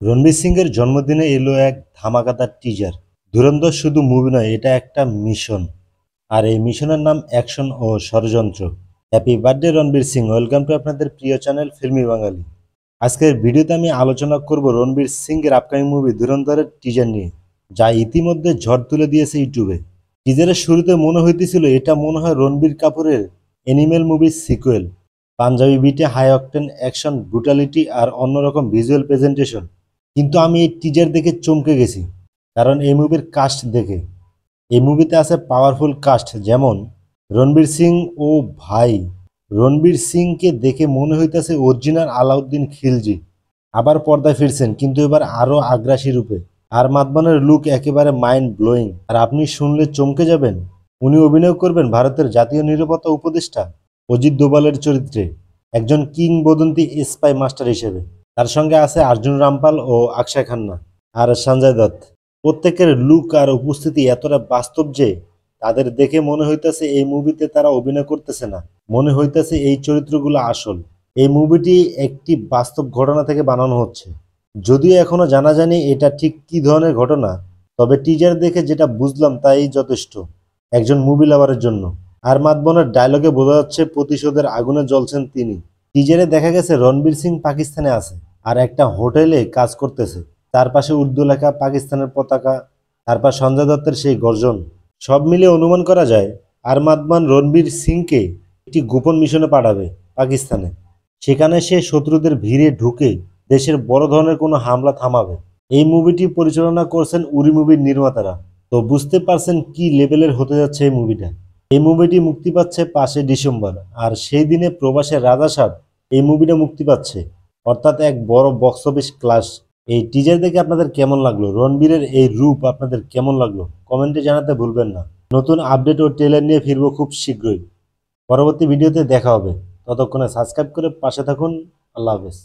রণবীর সিং এর জন্মদিনে এলো এক ধামাকাদার টিজার। ধুরন্ধর শুধু মুভি নয়, এটা একটা মিশন। আর এই মিশনের নাম অ্যাকশন ও ষড়যন্ত্র। Happy birthday Ranveer Singh, welcome to আপনাদের প্রিয় চ্যানেল ফিল্মি বাঙালি। আজকের ভিডিওতে আমি আলোচনা করব রণবীর সিং এর আপকামিং মুভি ধুরন্ধরের টিজার নিয়ে, যা ইতিমধ্যে ঝড় তুলে দিয়েছে ইউটিউবে। টিজারের শুরুতে মনে হইতেছিল এটা মনে হয় রণবীর কাপুরের অ্যানিমেল মুভির সিকুয়েল। পাঞ্জাবি বিটে হাই অকটেন অ্যাকশন, ব্রুটালিটি আর অন্যরকম ভিজুয়াল প্রেজেন্টেশন। কিন্তু আমি এই টিজার দেখে চমকে গেছি, কারণ এই মুভির কাস্ট দেখে। এই মুভিতে আছে পাওয়ারফুল কাস্ট, যেমন রণবীর সিং। ও ভাই, রণবীর সিংকে দেখে মনে হইতেছে অরিজিনাল আলাউদ্দিন খিলজি আবার পর্দায় ফিরছেন, কিন্তু এবার আরো আগ্রাসী রূপে। আর মাতবানের লুক একেবারে মাইন্ড ব্লোয়িং। আর আপনি শুনলে চমকে যাবেন, উনি অভিনয় করবেন ভারতের জাতীয় নিরাপত্তা উপদেষ্টা অজিত দোভালের চরিত্রে, একজন কিংবদন্তি স্পাই মাস্টার হিসেবে। তার সঙ্গে আছে অর্জুন রামপাল ও অক্ষয় খান্না আর সঞ্জয় দত্ত। প্রত্যেকের লুক আর উপস্থিতি এতটা বাস্তব যে তাদের দেখে মনে হইতেছে এই মুভিতে তারা অভিনয় করতেছে না, মনে হইতেছে এই চরিত্রগুলো আসল। এই মুভিটি একটি বাস্তব ঘটনা থেকে বানানো হচ্ছে, যদিও এখনো জানা যায়নি এটা ঠিক কি ধরনের ঘটনা। তবে টিজার দেখে যেটা বুঝলাম তাই যথেষ্ট একজন মুভি লাভারের জন্য। আর মাতবনের ডায়লগে বোঝা যাচ্ছে প্রতিশোধের আগুনে জ্বলছেন তিনি। টিজারে দেখা গেছে রণবীর সিং পাকিস্তানে আছে আর একটা হোটেলে কাজ করতেছে। তার পাশে উর্দু লেখা পাকিস্তানের পতাকা, তারপর সঞ্জয় দত্তের সেই গর্জন। সব মিলিয়ে অনুমান করা যায় আর মাতবান রণবীর সিংকে একটি গোপন মিশনে পাঠাবে পাকিস্তানে। সেখানে সে শত্রুদের ভিড়ে ঢুকে দেশের বড় ধরনের কোনো হামলা থামাবে। এই মুভিটি পরিচালনা করছেন উরি মুভির নির্মাতারা। তো বুঝতে পারছেন কি লেভেলের হতে যাচ্ছে এই মুভিটা। এই মুভিটি মুক্তি পাচ্ছে 5 ডিসেম্বর, আর সেই দিনে প্রবাসের রাজা সাহেব এই মুভিটা মুক্তি পাচ্ছে, অর্থাৎ এক বড় বক্স অফিস ক্লাস। এই টিজার দেখে আপনাদের কেমন লাগলো, রণবীরের এই রূপ আপনাদের কেমন লাগলো, কমেন্টে জানাতে ভুলবেন না। নতুন আপডেট ও ট্রেলার নিয়ে ফিরবো খুব শীঘ্রই। পরবর্তী ভিডিওতে দেখা হবে, ততক্ষণে সাবস্ক্রাইব করে পাশে থাকুন। আল্লাহ হাফেজ।